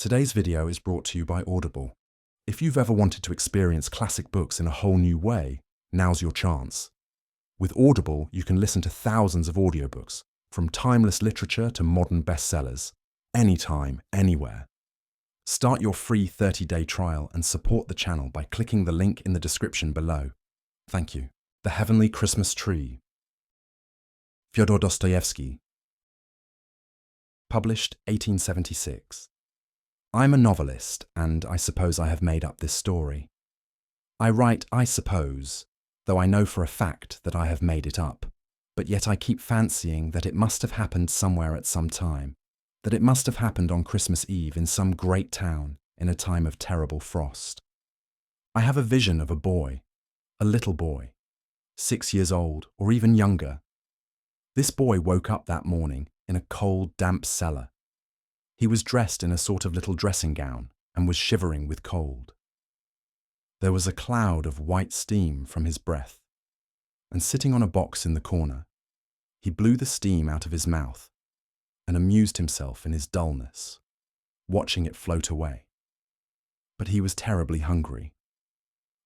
Today's video is brought to you by Audible. If you've ever wanted to experience classic books in a whole new way, now's your chance. With Audible, you can listen to thousands of audiobooks, from timeless literature to modern bestsellers, anytime, anywhere. Start your free 30-day trial and support the channel by clicking the link in the description below. Thank you. The Heavenly Christmas Tree. Fyodor Dostoevsky. Published 1876. I'm a novelist, and I suppose I have made up this story. I write "I suppose," though I know for a fact that I have made it up, but yet I keep fancying that it must have happened somewhere at some time, that it must have happened on Christmas Eve in some great town in a time of terrible frost. I have a vision of a boy, a little boy, 6 years old or even younger. This boy woke up that morning in a cold, damp cellar. He was dressed in a sort of little dressing gown and was shivering with cold. There was a cloud of white steam from his breath, and sitting on a box in the corner, he blew the steam out of his mouth and amused himself in his dullness, watching it float away. But he was terribly hungry.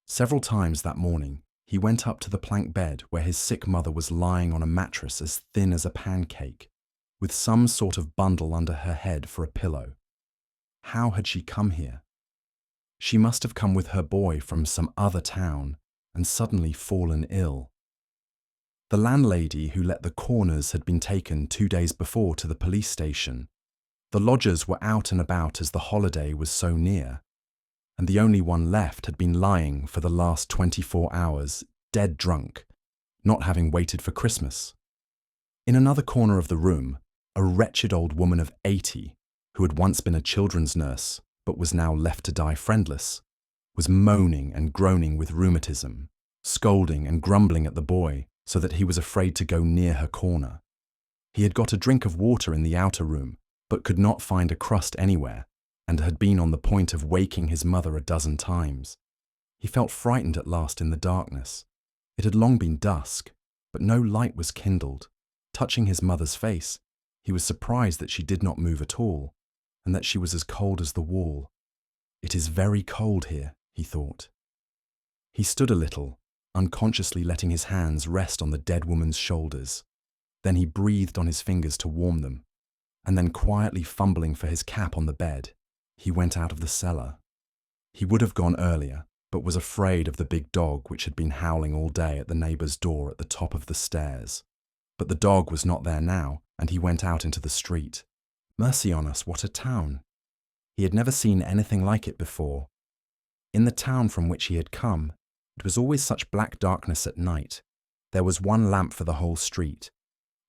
Several times that morning, he went up to the plank bed where his sick mother was lying on a mattress as thin as a pancake, with some sort of bundle under her head for a pillow. How had she come here? She must have come with her boy from some other town and suddenly fallen ill. The landlady who let the corners had been taken 2 days before to the police station. The lodgers were out and about as the holiday was so near, and the only one left had been lying for the last 24 hours, dead drunk, not having waited for Christmas. In another corner of the room, a wretched old woman of 80, who had once been a children's nurse but was now left to die friendless, was moaning and groaning with rheumatism, scolding and grumbling at the boy so that he was afraid to go near her corner. He had got a drink of water in the outer room, but could not find a crust anywhere, and had been on the point of waking his mother a dozen times. He felt frightened at last in the darkness. It had long been dusk, but no light was kindled. Touching his mother's face, he was surprised that she did not move at all, and that she was as cold as the wall. "It is very cold here," he thought. He stood a little, unconsciously letting his hands rest on the dead woman's shoulders. Then he breathed on his fingers to warm them, and then quietly fumbling for his cap on the bed, he went out of the cellar. He would have gone earlier, but was afraid of the big dog which had been howling all day at the neighbour's door at the top of the stairs. But the dog was not there now, and he went out into the street. Mercy on us, what a town! He had never seen anything like it before. In the town from which he had come, it was always such black darkness at night. There was one lamp for the whole street.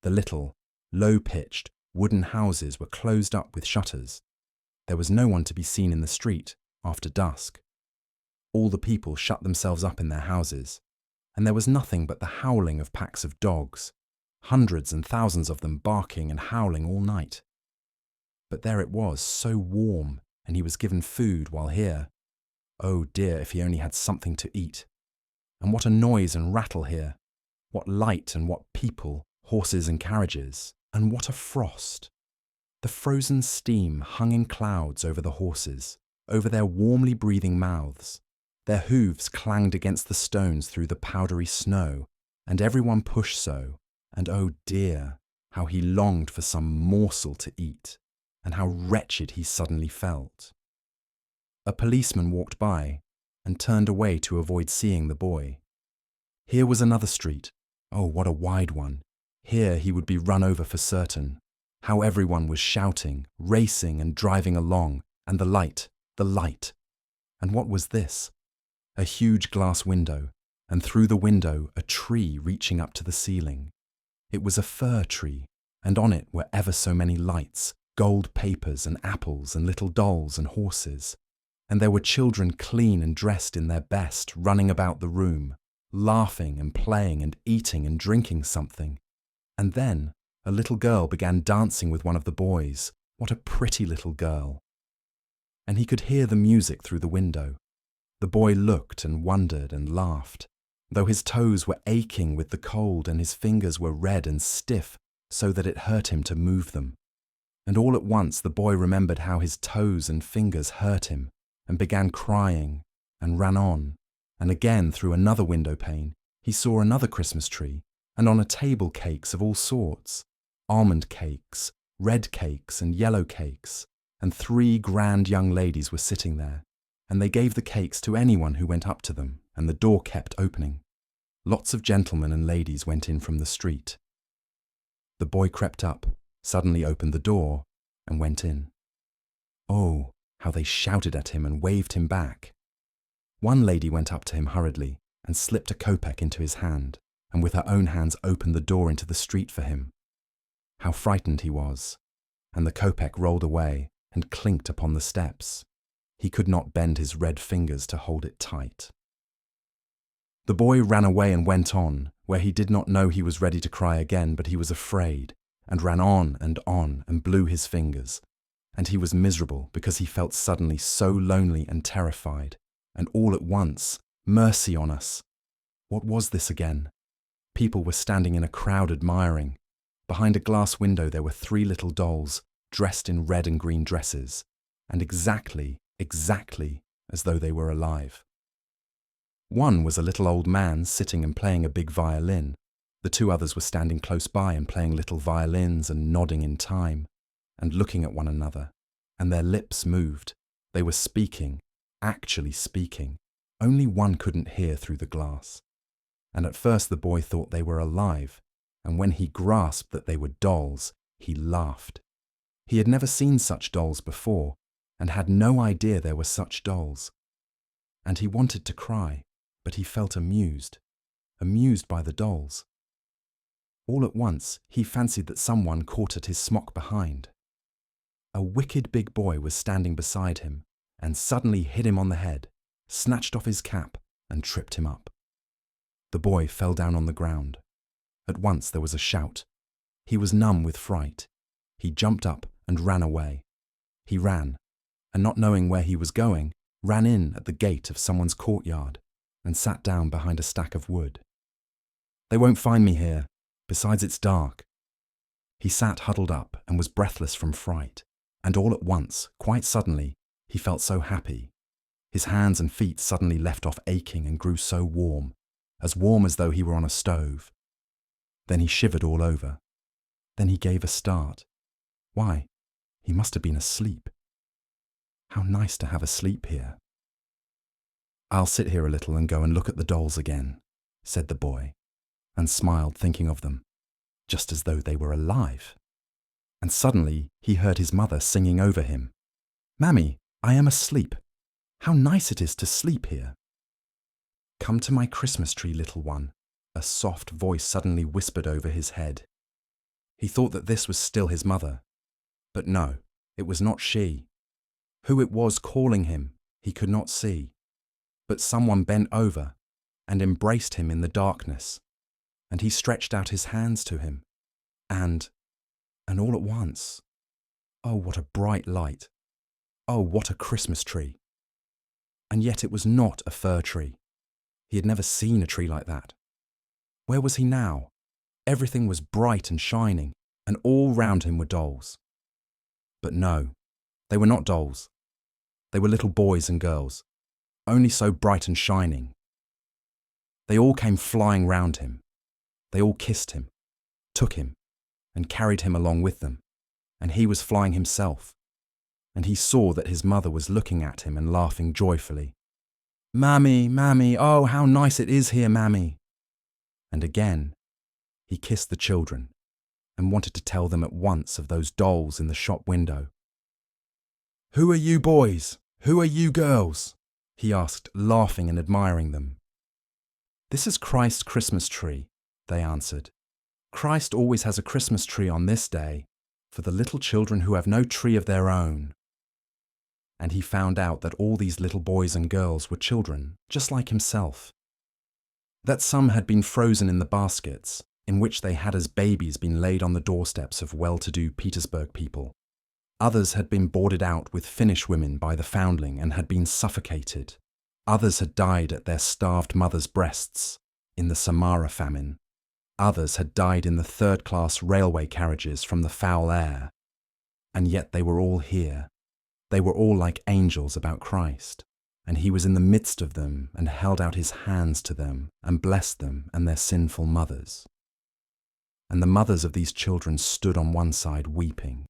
The little, low-pitched, wooden houses were closed up with shutters. There was no one to be seen in the street after dusk. All the people shut themselves up in their houses, and there was nothing but the howling of packs of dogs, hundreds and thousands of them barking and howling all night. But there it was, so warm, and he was given food while here. Oh dear, if he only had something to eat. And what a noise and rattle here! What light and what people, horses and carriages, and what a frost! The frozen steam hung in clouds over the horses, over their warmly breathing mouths. Their hooves clanged against the stones through the powdery snow, and everyone pushed so. And oh dear, how he longed for some morsel to eat, and how wretched he suddenly felt. A policeman walked by, and turned away to avoid seeing the boy. Here was another street. Oh, what a wide one! Here he would be run over for certain. How everyone was shouting, racing and driving along, and the light, the light. And what was this? A huge glass window, and through the window a tree reaching up to the ceiling. It was a fir tree, and on it were ever so many lights, gold papers and apples and little dolls and horses. And there were children clean and dressed in their best, running about the room, laughing and playing and eating and drinking something. And then a little girl began dancing with one of the boys. What a pretty little girl! And he could hear the music through the window. The boy looked and wondered and laughed, though his toes were aching with the cold and his fingers were red and stiff so that it hurt him to move them. And all at once the boy remembered how his toes and fingers hurt him, and began crying, and ran on. And again, through another window pane, he saw another Christmas tree, and on a table cakes of all sorts, almond cakes, red cakes and yellow cakes, and 3 grand young ladies were sitting there, and they gave the cakes to anyone who went up to them, and the door kept opening. Lots of gentlemen and ladies went in from the street. The boy crept up, suddenly opened the door, and went in. Oh, how they shouted at him and waved him back. One lady went up to him hurriedly and slipped a kopeck into his hand, and with her own hands opened the door into the street for him. How frightened he was, and the kopeck rolled away and clinked upon the steps. He could not bend his red fingers to hold it tight. The boy ran away and went on, where he did not know he was ready to cry again, but he was afraid, and ran on and blew his fingers. And he was miserable because he felt suddenly so lonely and terrified, and all at once, mercy on us! What was this again? People were standing in a crowd admiring. Behind a glass window there were 3 little dolls, dressed in red and green dresses, and exactly as though they were alive. One was a little old man sitting and playing a big violin. The 2 others were standing close by and playing little violins and nodding in time, and looking at one another, and their lips moved. They were speaking, actually speaking. Only one couldn't hear through the glass. And at first the boy thought they were alive, and when he grasped that they were dolls, he laughed. He had never seen such dolls before, and had no idea there were such dolls. And he wanted to cry, but he felt amused by the dolls. All at once he fancied that someone caught at his smock behind. A wicked big boy was standing beside him, and suddenly hit him on the head, snatched off his cap, and tripped him up. The boy fell down on the ground. At once there was a shout. He was numb with fright. He jumped up and ran away. He ran, and not knowing where he was going, ran in at the gate of someone's courtyard, and sat down behind a stack of wood. They won't find me here. Besides, it's dark. He sat huddled up and was breathless from fright, and all at once, quite suddenly, he felt so happy. His hands and feet suddenly left off aching and grew so warm as though he were on a stove. Then he shivered all over. Then he gave a start. Why, he must have been asleep. How nice to have a sleep here. I'll sit here a little and go and look at the dolls again, said the boy, and smiled thinking of them, just as though they were alive. And suddenly he heard his mother singing over him, "Mammy, I am asleep. How nice it is to sleep here." "Come to my Christmas tree, little one," a soft voice suddenly whispered over his head. He thought that this was still his mother. But no, it was not she. Who it was calling him, he could not see. But someone bent over and embraced him in the darkness, and he stretched out his hands to him, and all at once, oh, what a bright light! Oh, what a Christmas tree! And yet it was not a fir tree. He had never seen a tree like that. Where was he now? Everything was bright and shining, and all round him were dolls. But no, they were not dolls. They were little boys and girls, only so bright and shining. They all came flying round him. They all kissed him, took him, and carried him along with them, and he was flying himself. And he saw that his mother was looking at him and laughing joyfully. "Mammy, Mammy, oh, how nice it is here, Mammy." And again, he kissed the children and wanted to tell them at once of those dolls in the shop window. "Who are you boys? Who are you girls?" he asked, laughing and admiring them. "This is Christ's Christmas tree," they answered. "Christ always has a Christmas tree on this day for the little children who have no tree of their own." And he found out that all these little boys and girls were children, just like himself. That some had been frozen in the baskets, in which they had as babies been laid on the doorsteps of well-to-do Petersburg people. Others had been boarded out with Finnish women by the foundling and had been suffocated. Others had died at their starved mothers' breasts in the Samara famine. Others had died in the third-class railway carriages from the foul air. And yet they were all here. They were all like angels about Christ, and he was in the midst of them and held out his hands to them and blessed them and their sinful mothers. And the mothers of these children stood on one side weeping.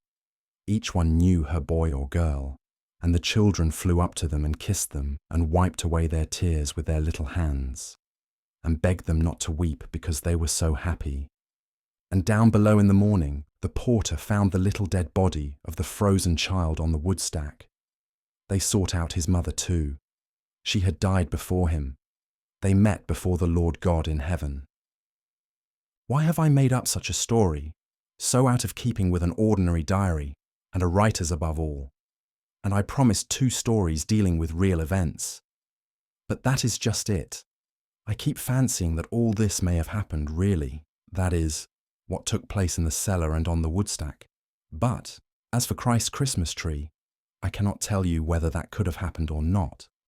Each one knew her boy or girl, and the children flew up to them and kissed them and wiped away their tears with their little hands, and begged them not to weep because they were so happy. And down below in the morning, the porter found the little dead body of the frozen child on the woodstack. They sought out his mother too. She had died before him. They met before the Lord God in heaven. Why have I made up such a story, so out of keeping with an ordinary diary, and a writer's above all? And I promised 2 stories dealing with real events. But that is just it. I keep fancying that all this may have happened really, that is, what took place in the cellar and on the woodstack. But, as for Christ's Christmas tree, I cannot tell you whether that could have happened or not.